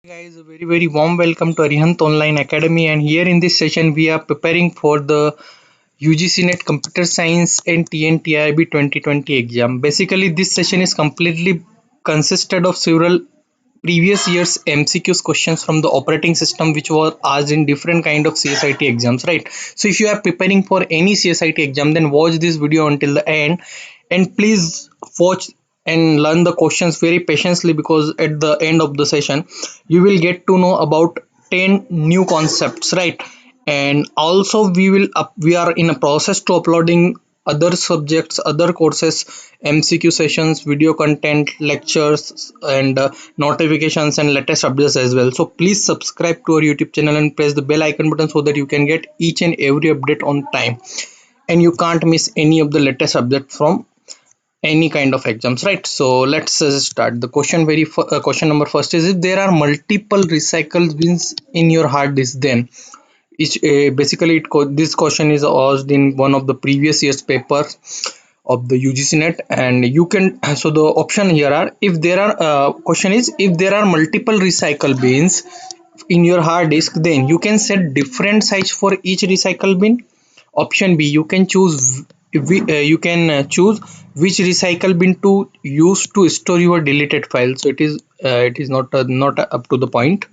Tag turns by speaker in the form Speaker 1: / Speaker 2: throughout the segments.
Speaker 1: Guys, a very warm welcome to Arihant Online Academy, and here in this session we are preparing for the UGC NET Computer Science and TNTIB 2020 exam. Basically, this session is completely consisted of several previous years MCQs questions from the operating system which were asked in different kind of CSIT exams, right? So if you are preparing for any CSIT exam, then watch this video until the end, and please watch and learn the questions very patiently, because at the end of the session you will get to know about 10 new concepts, right? And also we are in a process to uploading other subjects, other courses, MCQ sessions, video content, lectures, and notifications and latest updates as well. So please subscribe to our YouTube channel and press the bell icon button so that you can get each and every update on time, and you can't miss any of the latest update from any kind of exams, right? So let's start the question. Question number first is, if there are multiple recycled bins in your hard disk, then basically this question is asked in one of the previous year's papers of the UGC net. And you can, so the option here are, if there are question is, if there are multiple recycle bins in your hard disk, then you can set different size for each recycle bin. Option B, you can choose choose which recycle bin to use to store your deleted file. So it is not up to the point,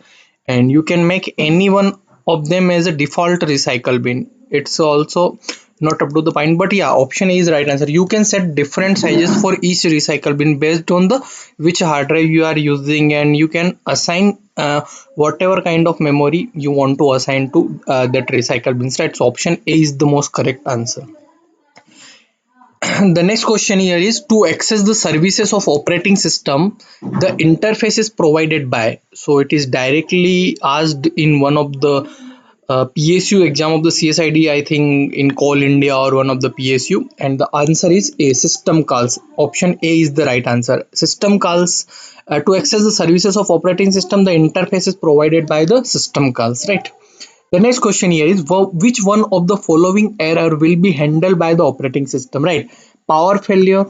Speaker 1: and you can make any one of them as a default recycle bin. It's also not up to the point, but yeah, option A is right answer. You can set different sizes for each recycle bin based on the which hard drive you are using, and you can assign whatever kind of memory you want to assign to that recycle bins, right? So option A is the most correct answer. The next question here is, to access the services of operating system, the interface is provided by. So it is directly asked in one of the PSU exam of the CSID, I think in Call India or one of the PSU, and the answer is A, system calls. Option A is the right answer. System calls, to access the services of operating system, the interface is provided by the system calls, right? The next question here is, which one of the following error will be handled by the operating system, right? Power failure,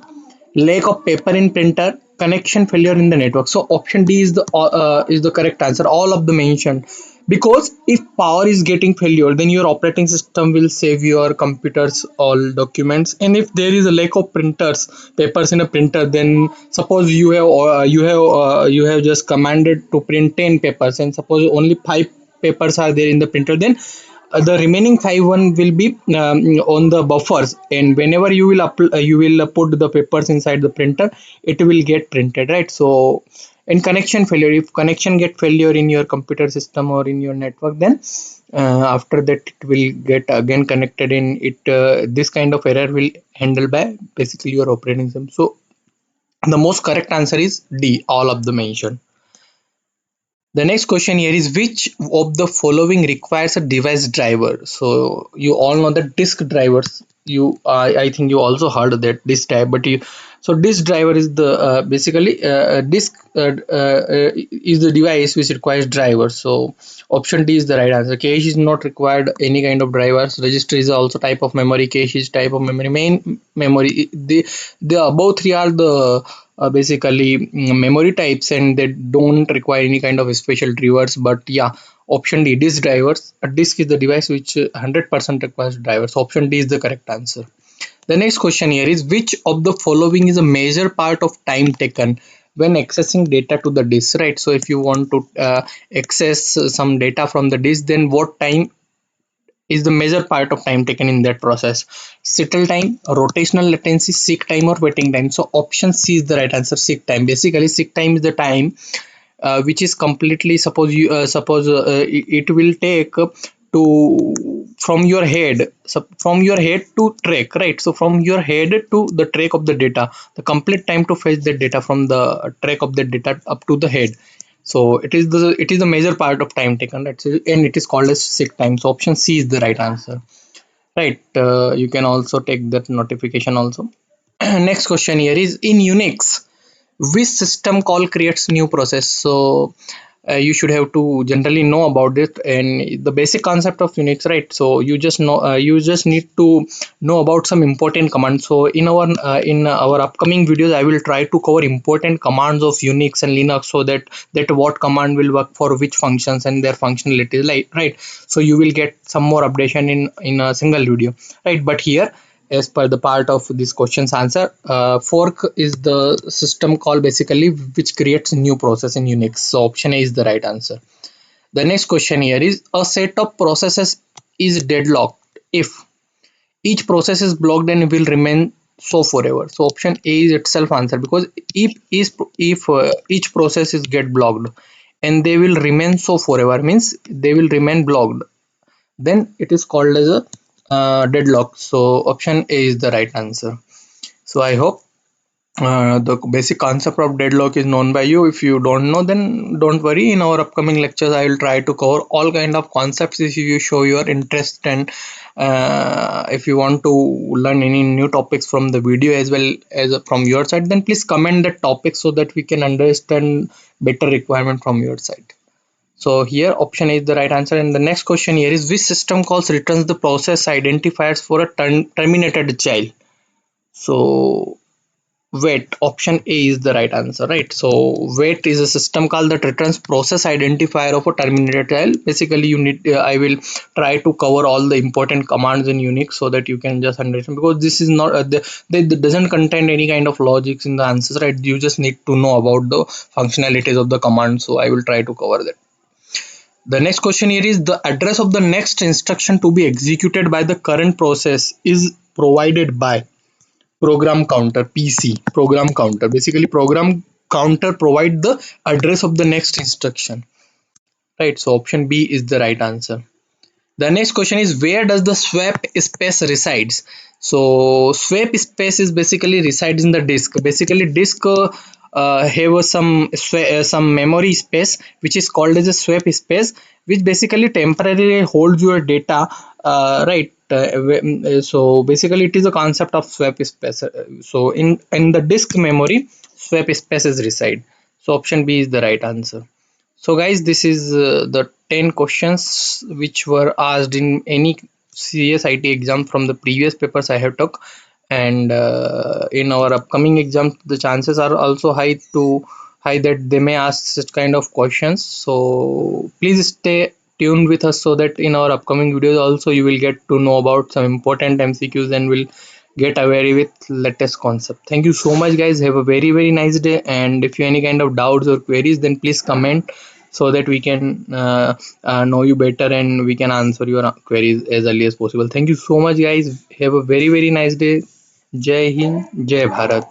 Speaker 1: lack of paper in printer, connection failure in the network. So option D is the correct answer, all of the mentioned. Because if power is getting failure, then your operating system will save your computers all documents. And if there is a lack of papers in a printer, then suppose you have just commanded to print 10 papers, and suppose only 5 papers are there in the printer, then the remaining 5 will be on the buffers, and whenever you will put the papers inside the printer, it will get printed, right? So in connection failure, if connection get failure in your computer system or in your network, then after that it will get again connected in it. This kind of error will handle by basically your operating system. So the most correct answer is D, all of the mentioned. The next question here is, which of the following requires a device driver? So you all know that disk drivers. I think you also heard that disk type, but so disk driver is the basically disk is the device which requires drivers. So option D is the right answer. Cache is not required any kind of drivers. Register is also type of memory. Cache is type of memory. Main memory. The above three are the basically memory types, and they don't require any kind of special drivers. But yeah, option D, disk drivers. A disk is the device which 100% requires drivers. Option D is the correct answer. The next question here is, which of the following is a major part of time taken when accessing data to the disk, right? So if you want to access some data from the disk, then what time is the major part of time taken in that process? Settle time, rotational latency, seek time, or waiting time. So option C is the right answer, seek time. Basically seek time is the time which is completely, it will take to from your head, from your head to track, right? So from your head to the track of the data, the complete time to fetch the data from the track of the data up to the head. So it is the major part of time taken, right? So, and it is called as seek time. So option C is the right answer, right? You can also take that notification also. Next question here is, in Unix, which system call creates new process? So you should have to generally know about it and the basic concept of Unix, right? So you just need to know about some important commands. So in our upcoming videos, I will try to cover important commands of Unix and Linux, so that what command will work for which functions and their functionalities, like, right? So you will get some more updation in a single video, right? But here, as per the part of this question's answer, fork is the system call basically which creates new process in Unix. So option A is the right answer. The next question here is, a set of processes is deadlocked if each process is blocked and will remain so forever. So option A is itself answer, because if each process is get blocked and they will remain so forever, means they will remain blocked, then it is called as a deadlock. So option A is the right answer. So I hope the basic concept of deadlock is known by you. If you don't know, then don't worry. In our upcoming lectures, I will try to cover all kind of concepts if you show your interest, and if you want to learn any new topics from the video as well as from your side, then please comment that topic so that we can understand better requirement from your side. So here option A is the right answer. And the next question here is, which system calls returns the process identifiers for a terminated child? So wait, option A is the right answer, right? So wait is a system call that returns process identifier of a terminated child. Basically, you need I will try to cover all the important commands in Unix so that you can just understand, because this is not they doesn't contain any kind of logics in the answers, right? You just need to know about the functionalities of the command. So I will try to cover that. The next question here is, the address of the next instruction to be executed by the current process is provided by program counter. PC program counter, basically program counter provide the address of the next instruction, right? So option B is the right answer. The next question is, where does the swap space resides? So swap space is basically resides in the disk. Basically disk have some memory space which is called as a swap space, which basically temporarily holds your data, right? So basically it is a concept of swap space. So in the disk memory, swap spaces reside. So option B is the right answer. So guys, this is the 10 questions which were asked in any CSIT exam from the previous papers I have took. And in our upcoming exam, the chances are also high that they may ask such kind of questions. So please stay tuned with us, so that in our upcoming videos also you will get to know about some important MCQs and will get aware with latest concept. Thank you so much guys, have a very nice day. And if you any kind of doubts or queries, then please comment so that we can know you better and we can answer your queries as early as possible. Thank you so much guys, have a very nice day. Jai Hind, Jai Bharat.